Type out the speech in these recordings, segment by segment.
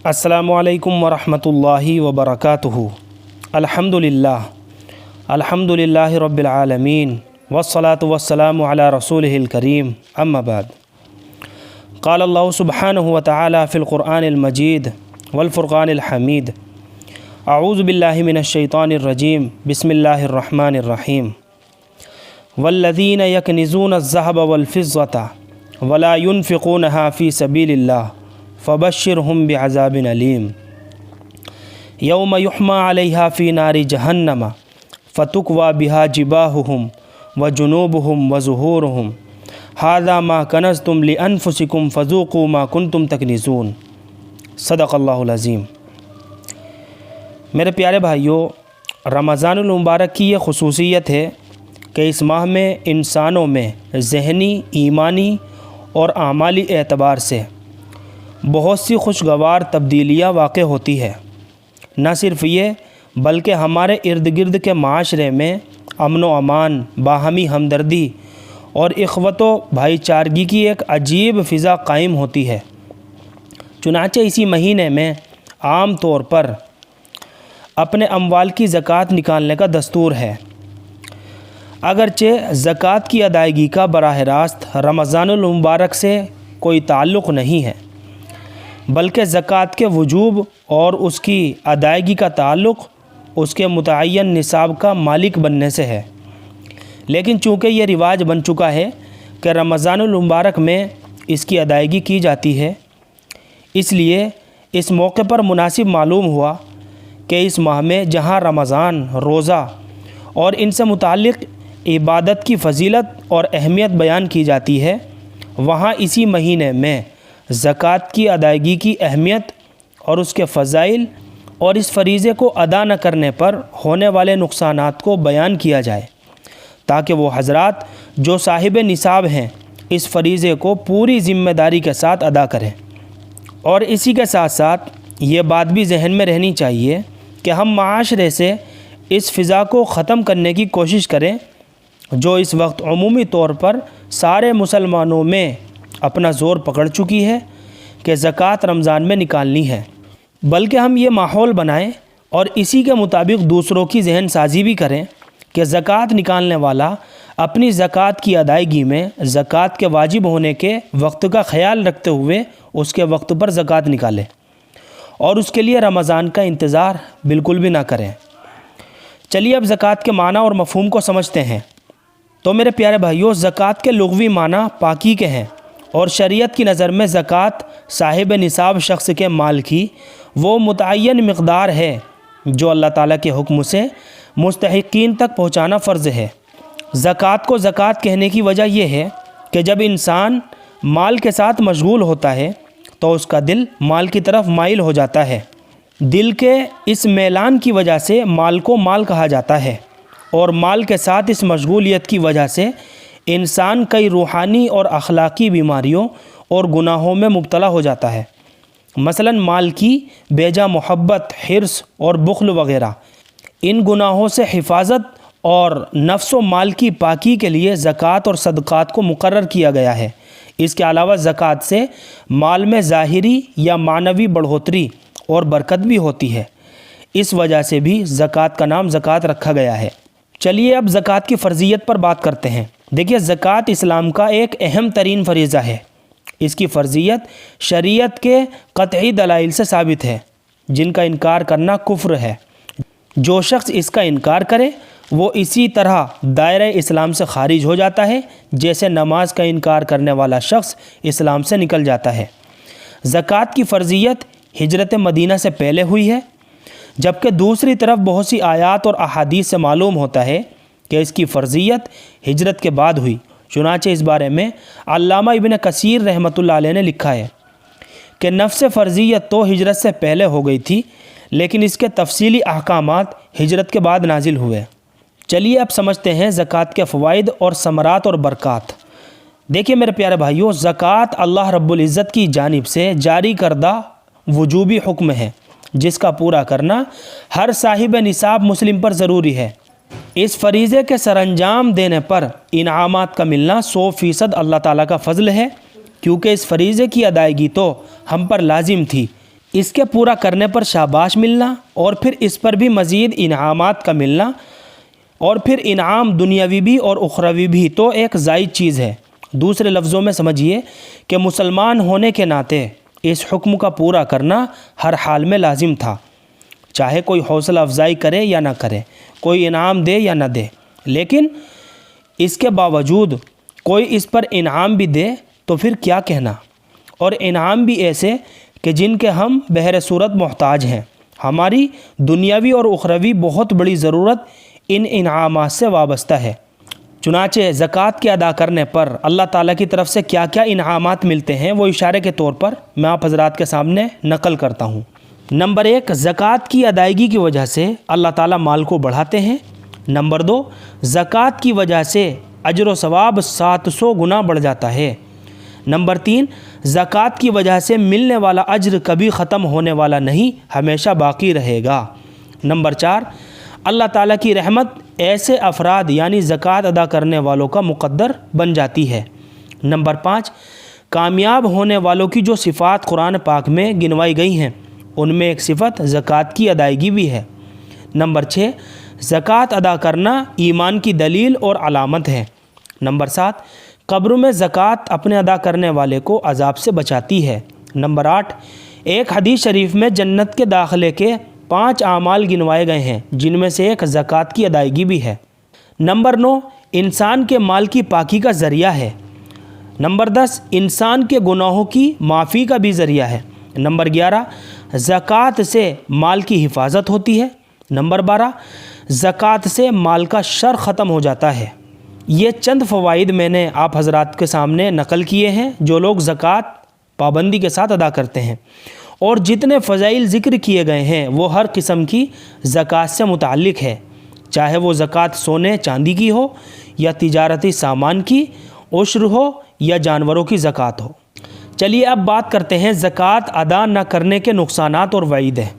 السلام علیکم ورحمۃ اللہ وبرکاتہ۔ الحمدللہ رب العالمین والصلاة والسلام علی رسولہ الکریم، اما بعد۔ قال اللہ سبحانہ وتعالی فی القرآن المجید والفرقان الحمید، اعوذ باللہ من الشیطان الرجیم، بسم اللہ الرحمن الرحیم۔ والذین یکنزون الذہب والفضة ولا ينفقونها فی سبیل اللہ فبشرہم بعذاب علیم، یوم یحمى علیہا فی نار جہنم فتکوی بہا جباہہم وجنوبہم وظہورہم ھذا ما کنزتم لانفسکم فذوقوا ما کنتم تکنزون۔ صدق اللہ العظیم۔ میرے پیارے بھائیوں، رمضان المبارک کی یہ خصوصیت ہے کہ اس ماہ میں انسانوں میں ذہنی، ایمانی اور اعمالی اعتبار سے بہت سی خوشگوار تبدیلیاں واقع ہوتی ہے۔ نہ صرف یہ بلکہ ہمارے ارد گرد کے معاشرے میں امن و امان، باہمی ہمدردی اور اخوت و بھائی چارگی کی ایک عجیب فضا قائم ہوتی ہے۔ چنانچہ اسی مہینے میں عام طور پر اپنے اموال کی زکوٰۃ نکالنے کا دستور ہے۔ اگرچہ زکوٰۃ کی ادائیگی کا براہ راست رمضان المبارک سے کوئی تعلق نہیں ہے، بلکہ زکوٰۃ کے وجوب اور اس کی ادائیگی کا تعلق اس کے متعین نصاب کا مالک بننے سے ہے، لیکن چونکہ یہ رواج بن چکا ہے کہ رمضان المبارک میں اس کی ادائیگی کی جاتی ہے، اس لیے اس موقع پر مناسب معلوم ہوا کہ اس ماہ میں جہاں رمضان، روزہ اور ان سے متعلق عبادت کی فضیلت اور اہمیت بیان کی جاتی ہے، وہاں اسی مہینے میں زکوٰۃ کی ادائیگی کی اہمیت اور اس کے فضائل اور اس فریضے کو ادا نہ کرنے پر ہونے والے نقصانات کو بیان کیا جائے، تاکہ وہ حضرات جو صاحب نصاب ہیں اس فریضے کو پوری ذمہ داری کے ساتھ ادا کریں۔ اور اسی کے ساتھ ساتھ یہ بات بھی ذہن میں رہنی چاہیے کہ ہم معاشرے سے اس فضا کو ختم کرنے کی کوشش کریں جو اس وقت عمومی طور پر سارے مسلمانوں میں اپنا زور پکڑ چکی ہے کہ زکوٰۃ رمضان میں نکالنی ہے، بلکہ ہم یہ ماحول بنائیں اور اسی کے مطابق دوسروں کی ذہن سازی بھی کریں کہ زکوٰۃ نکالنے والا اپنی زکوٰۃ کی ادائیگی میں زکوٰۃ کے واجب ہونے کے وقت کا خیال رکھتے ہوئے اس کے وقت پر زکوٰۃ نکالے اور اس کے لیے رمضان کا انتظار بالکل بھی نہ کریں۔ چلیے اب زکوٰۃ کے معنی اور مفہوم کو سمجھتے ہیں۔ تو میرے پیارے بھائیوں، زکوٰۃ کے لغوی معنی پاکی کے ہیں، اور شریعت کی نظر میں زکوٰۃ صاحب نصاب شخص کے مال کی وہ متعین مقدار ہے جو اللہ تعالیٰ کے حکم سے مستحقین تک پہنچانا فرض ہے۔ زکوٰۃ کو زکوٰۃ کہنے کی وجہ یہ ہے کہ جب انسان مال کے ساتھ مشغول ہوتا ہے تو اس کا دل مال کی طرف مائل ہو جاتا ہے۔ دل کے اس میلان کی وجہ سے مال کو مال کہا جاتا ہے، اور مال کے ساتھ اس مشغولیت کی وجہ سے انسان کئی روحانی اور اخلاقی بیماریوں اور گناہوں میں مبتلا ہو جاتا ہے، مثلا مال کی بیجا محبت، حرص اور بخل وغیرہ۔ ان گناہوں سے حفاظت اور نفس و مال کی پاکی کے لیے زکوٰۃ اور صدقات کو مقرر کیا گیا ہے۔ اس کے علاوہ زکوٰۃ سے مال میں ظاہری یا معنوی بڑھوتری اور برکت بھی ہوتی ہے، اس وجہ سے بھی زکوٰۃ کا نام زکوٰۃ رکھا گیا ہے۔ چلیے اب زکوٰۃ کی فرضیت پر بات کرتے ہیں۔ دیکھیے، زکوٰۃ اسلام کا ایک اہم ترین فریضہ ہے۔ اس کی فرضیت شریعت کے قطعی دلائل سے ثابت ہے، جن کا انکار کرنا کفر ہے۔ جو شخص اس کا انکار کرے وہ اسی طرح دائرہ اسلام سے خارج ہو جاتا ہے جیسے نماز کا انکار کرنے والا شخص اسلام سے نکل جاتا ہے۔ زکوٰۃ کی فرضیت ہجرت مدینہ سے پہلے ہوئی ہے، جبکہ دوسری طرف بہت سی آیات اور احادیث سے معلوم ہوتا ہے کہ اس کی فرضیت ہجرت کے بعد ہوئی۔ چنانچہ اس بارے میں علامہ ابن کثیر رحمۃ اللہ علیہ نے لکھا ہے کہ نفس فرضیت تو ہجرت سے پہلے ہو گئی تھی، لیکن اس کے تفصیلی احکامات ہجرت کے بعد نازل ہوئے۔ چلیے اب سمجھتے ہیں زکوٰۃ کے فوائد اور ثمرات اور برکات۔ دیکھیے میرے پیارے بھائیوں، زکوٰۃ اللہ رب العزت کی جانب سے جاری کردہ وجوبی حکم ہے، جس کا پورا کرنا ہر صاحب نصاب مسلم پر ضروری ہے۔ اس فریضے کے سر انجام دینے پر انعامات کا ملنا 100% اللہ تعالیٰ کا فضل ہے، کیونکہ اس فریضے کی ادائیگی تو ہم پر لازم تھی، اس کے پورا کرنے پر شاباش ملنا اور پھر اس پر بھی مزید انعامات کا ملنا، اور پھر انعام دنیاوی بھی اور اخروی بھی تو ایک زائد چیز ہے۔ دوسرے لفظوں میں سمجھیے کہ مسلمان ہونے کے ناطے اس حکم کا پورا کرنا ہر حال میں لازم تھا، چاہے کوئی حوصلہ افزائی کرے یا نہ کرے، کوئی انعام دے یا نہ دے، لیکن اس کے باوجود کوئی اس پر انعام بھی دے تو پھر کیا کہنا، اور انعام بھی ایسے کہ جن کے ہم بہر صورت محتاج ہیں۔ ہماری دنیاوی اور اخروی بہت بڑی ضرورت ان انعامات سے وابستہ ہے۔ چنانچہ زکوٰۃ کے ادا کرنے پر اللہ تعالیٰ کی طرف سے کیا کیا انعامات ملتے ہیں وہ اشارے کے طور پر میں آپ حضرات کے سامنے نقل کرتا ہوں۔ نمبر 1، زکوٰۃ کی ادائیگی کی وجہ سے اللہ تعالیٰ مال کو بڑھاتے ہیں۔ نمبر 2، زکوٰۃ کی وجہ سے اجر و ثواب 700 گنا بڑھ جاتا ہے۔ نمبر 3، زکوٰۃ کی وجہ سے ملنے والا اجر کبھی ختم ہونے والا نہیں، ہمیشہ باقی رہے گا۔ نمبر 4، اللہ تعالیٰ کی رحمت ایسے افراد یعنی زکوٰۃ ادا کرنے والوں کا مقدر بن جاتی ہے۔ نمبر 5، کامیاب ہونے والوں کی جو صفات قرآن پاک میں گنوائی گئی ہیں ان میں ایک صفت زکوٰۃ کی ادائیگی بھی ہے۔ نمبر 6، زکوٰۃ ادا کرنا ایمان کی دلیل اور علامت ہے۔ نمبر 7، قبر میں زکوٰۃ اپنے ادا کرنے والے کو عذاب سے بچاتی ہے۔ نمبر 8، ایک حدیث شریف میں جنت کے داخلے کے 5 اعمال گنوائے گئے ہیں جن میں سے ایک زکوٰۃ کی ادائیگی بھی ہے۔ نمبر 9، انسان کے مال کی پاکی کا ذریعہ ہے۔ نمبر 10، انسان کے گناہوں کی معافی کا بھی ذریعہ ہے۔ نمبر 11، زکوٰۃ سے مال کی حفاظت ہوتی ہے۔ نمبر 12، زکوٰۃ سے مال کا شر ختم ہو جاتا ہے۔ یہ چند فوائد میں نے آپ حضرات کے سامنے نقل کیے ہیں جو لوگ زکوٰۃ پابندی کے ساتھ ادا کرتے ہیں، اور جتنے فضائل ذکر کیے گئے ہیں وہ ہر قسم کی زکوٰۃ سے متعلق ہے، چاہے وہ زکوٰۃ سونے چاندی کی ہو یا تجارتی سامان کی، عشر ہو یا جانوروں کی زکوٰۃ ہو۔ چلیے اب بات کرتے ہیں زکوٰۃ ادا نہ کرنے کے نقصانات اور وعید ہیں۔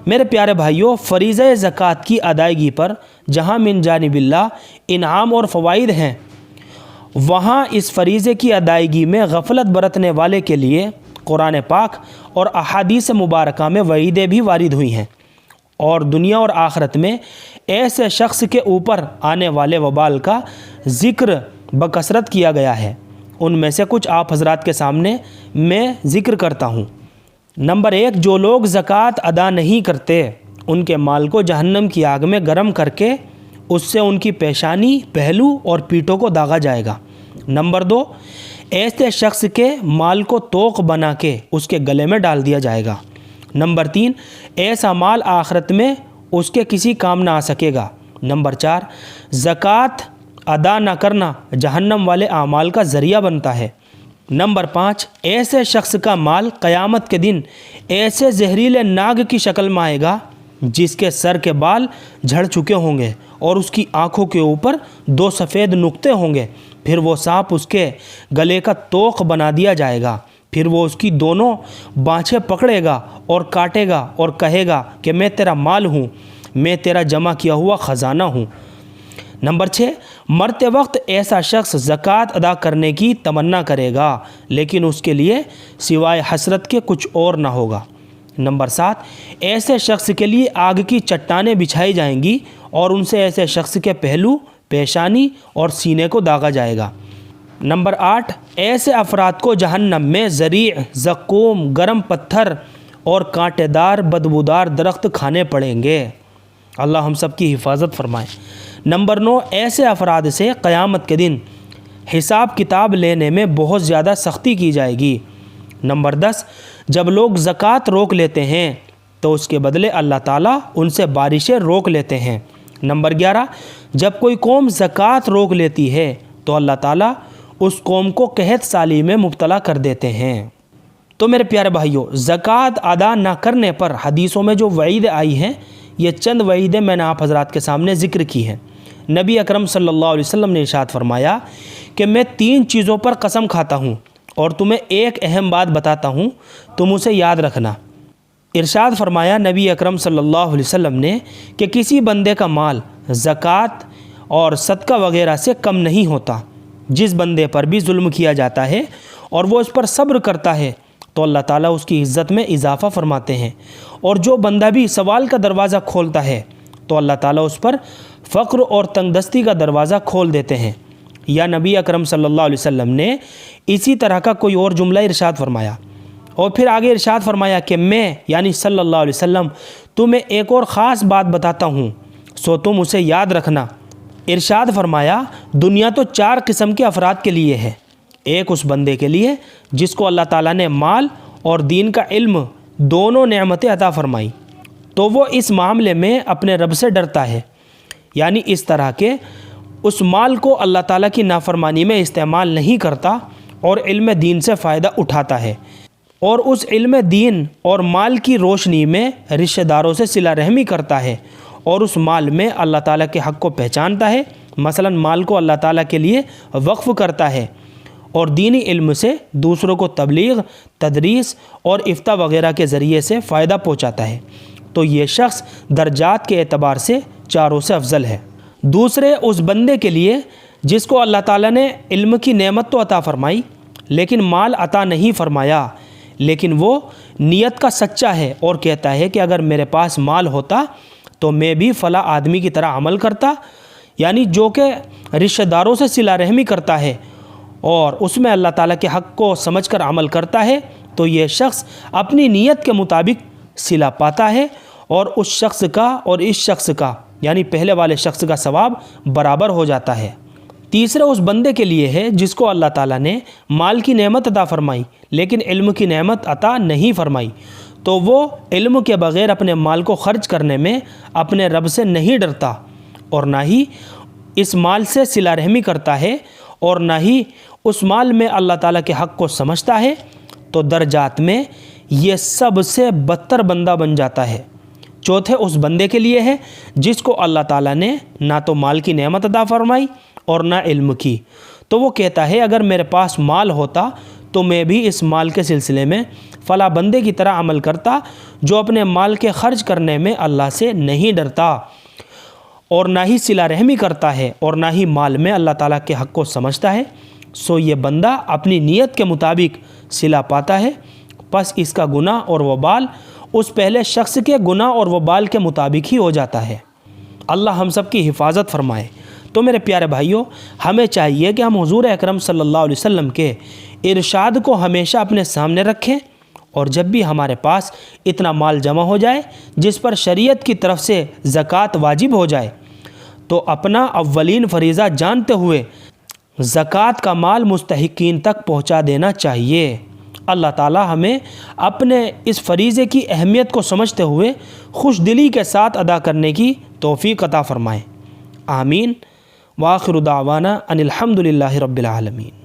میرے پیارے بھائیوں، فریضہ زکوٰۃ کی ادائیگی پر جہاں من جانب اللہ انعام اور فوائد ہیں، وہاں اس فریضے کی ادائیگی میں غفلت برتنے والے کے لیے قرآن پاک اور احادیث مبارکہ میں وعیدیں بھی وارد ہوئی ہیں، اور دنیا اور آخرت میں ایسے شخص کے اوپر آنے والے وبال کا ذکر بکثرت کیا گیا ہے۔ ان میں سے کچھ آپ حضرات کے سامنے میں ذکر کرتا ہوں۔ نمبر 1، جو لوگ زکوٰۃ ادا نہیں کرتے ان کے مال کو جہنم کی آگ میں گرم کر کے اس سے ان کی پیشانی، پہلو اور پیٹھوں کو داغا جائے گا۔ نمبر 2، ایسے شخص کے مال کو توق بنا کے اس کے گلے میں ڈال دیا جائے گا۔ نمبر 3، ایسا مال آخرت میں اس کے کسی کام نہ آ سکے گا۔ نمبر 4، زکوٰۃ ادا نہ کرنا جہنم والے اعمال کا ذریعہ بنتا ہے۔ نمبر 5، ایسے شخص کا مال قیامت کے دن ایسے زہریلے ناگ کی شکل میں آئے گا جس کے سر کے بال جھڑ چکے ہوں گے اور اس کی آنکھوں کے اوپر 2 سفید نقطے ہوں گے، پھر وہ سانپ اس کے گلے کا توق بنا دیا جائے گا، پھر وہ اس کی دونوں بانچھیں پکڑے گا اور کاٹے گا اور کہے گا کہ میں تیرا مال ہوں، میں تیرا جمع کیا ہوا خزانہ ہوں۔ نمبر 6، مرتے وقت ایسا شخص زکوٰۃ ادا کرنے کی تمنا کرے گا لیکن اس کے لیے سوائے حسرت کے کچھ اور نہ ہوگا۔ نمبر 7، ایسے شخص کے لیے آگ کی چٹانیں بچھائی جائیں گی اور ان سے ایسے شخص کے پہلو، پیشانی اور سینے کو داغا جائے گا۔ نمبر 8، ایسے افراد کو جہنم میں ذریع، زقوم، گرم پتھر اور کانٹے دار بدبودار درخت کھانے پڑیں گے۔ اللہ ہم سب کی حفاظت فرمائے۔ نمبر 9، ایسے افراد سے قیامت کے دن حساب کتاب لینے میں بہت زیادہ سختی کی جائے گی۔ نمبر 10، جب لوگ زکوٰۃ روک لیتے ہیں تو اس کے بدلے اللہ تعالیٰ ان سے بارشیں روک لیتے ہیں۔ نمبر 11، جب کوئی قوم زکوٰۃ روک لیتی ہے تو اللہ تعالیٰ اس قوم کو قحط سالی میں مبتلا کر دیتے ہیں۔ تو میرے پیارے بھائیوں، زکوٰۃ ادا نہ کرنے پر حدیثوں میں جو وعید آئی ہیں، یہ چند وعیدیں میں نے آپ حضرات کے سامنے ذکر کی ہیں۔ نبی اکرم صلی اللہ علیہ وسلم نے ارشاد فرمایا کہ میں 3 چیزوں پر قسم کھاتا ہوں اور تمہیں ایک اہم بات بتاتا ہوں، تم اسے یاد رکھنا۔ ارشاد فرمایا نبی اکرم صلی اللہ علیہ وسلم نے کہ کسی بندے کا مال زکوٰۃ اور صدقہ وغیرہ سے کم نہیں ہوتا۔ جس بندے پر بھی ظلم کیا جاتا ہے اور وہ اس پر صبر کرتا ہے تو اللہ تعالیٰ اس کی عزت میں اضافہ فرماتے ہیں، اور جو بندہ بھی سوال کا دروازہ کھولتا ہے تو اللہ تعالیٰ اس پر فقر اور تنگ دستی کا دروازہ کھول دیتے ہیں۔ یا نبی اکرم صلی اللہ علیہ وسلم نے اسی طرح کا کوئی اور جملہ ارشاد فرمایا، اور پھر آگے ارشاد فرمایا کہ میں یعنی صلی اللہ علیہ وسلم تمہیں ایک اور خاص بات بتاتا ہوں، سو تم اسے یاد رکھنا۔ ارشاد فرمایا دنیا تو 4 قسم کے افراد کے لیے ہے، ایک اس بندے کے لیے جس کو اللہ تعالیٰ نے مال اور دین کا علم دونوں نعمتیں عطا فرمائی، تو وہ اس معاملے میں اپنے رب سے ڈرتا ہے، یعنی اس طرح کہ اس مال کو اللہ تعالیٰ کی نافرمانی میں استعمال نہیں کرتا اور علم دین سے فائدہ اٹھاتا ہے، اور اس علم دین اور مال کی روشنی میں رشتہ داروں سے صلہ رحمی کرتا ہے، اور اس مال میں اللہ تعالیٰ کے حق کو پہچانتا ہے، مثلا مال کو اللہ تعالیٰ کے لیے وقف کرتا ہے، اور دینی علم سے دوسروں کو تبلیغ، تدریس اور افتاء وغیرہ کے ذریعے سے فائدہ پہنچاتا ہے، تو یہ شخص درجات کے اعتبار سے چاروں سے افضل ہے۔ دوسرے اس بندے کے لیے جس کو اللہ تعالیٰ نے علم کی نعمت تو عطا فرمائی لیکن مال عطا نہیں فرمایا، لیکن وہ نیت کا سچا ہے اور کہتا ہے کہ اگر میرے پاس مال ہوتا تو میں بھی فلاں آدمی کی طرح عمل کرتا، یعنی جو کہ رشتہ داروں سے صلہ رحمی کرتا ہے اور اس میں اللہ تعالیٰ کے حق کو سمجھ کر عمل کرتا ہے، تو یہ شخص اپنی نیت کے مطابق صلہ پاتا ہے، اور اس شخص کا اور اس شخص کا یعنی پہلے والے شخص کا ثواب برابر ہو جاتا ہے۔ تیسرا اس بندے کے لیے ہے جس کو اللہ تعالیٰ نے مال کی نعمت عطا فرمائی لیکن علم کی نعمت عطا نہیں فرمائی، تو وہ علم کے بغیر اپنے مال کو خرچ کرنے میں اپنے رب سے نہیں ڈرتا، اور نہ ہی اس مال سے صلہ رحمی کرتا ہے، اور نہ ہی اس مال میں اللہ تعالیٰ کے حق کو سمجھتا ہے، تو درجات میں یہ سب سے بدتر بندہ بن جاتا ہے۔ چوتھے اس بندے کے لیے ہے جس کو اللہ تعالیٰ نے نہ تو مال کی نعمت عطا فرمائی اور نہ علم کی، تو وہ کہتا ہے اگر میرے پاس مال ہوتا تو میں بھی اس مال کے سلسلے میں فلاں بندے کی طرح عمل کرتا جو اپنے مال کے خرچ کرنے میں اللہ سے نہیں ڈرتا اور نہ ہی صلہ رحمی کرتا ہے اور نہ ہی مال میں اللہ تعالیٰ کے حق کو سمجھتا ہے، سو یہ بندہ اپنی نیت کے مطابق صلہ پاتا ہے، پس اس کا گناہ اور وبال اس پہلے شخص کے گناہ اور وبال کے مطابق ہی ہو جاتا ہے۔ اللہ ہم سب کی حفاظت فرمائے۔ تو میرے پیارے بھائیوں، ہمیں چاہیے کہ ہم حضور اکرم صلی اللہ علیہ وسلم کے ارشاد کو ہمیشہ اپنے سامنے رکھیں، اور جب بھی ہمارے پاس اتنا مال جمع ہو جائے جس پر شریعت کی طرف سے زکوٰۃ واجب ہو جائے تو اپنا اولین فریضہ جانتے ہوئے زکوٰۃ کا مال مستحقین تک پہنچا دینا چاہیے۔ اللہ تعالی ہمیں اپنے اس فریضے کی اہمیت کو سمجھتے ہوئے خوش دلی کے ساتھ ادا کرنے کی توفیق عطا فرمائے۔ آمین۔ وآخر دعوانا ان الحمد للہ رب العالمین۔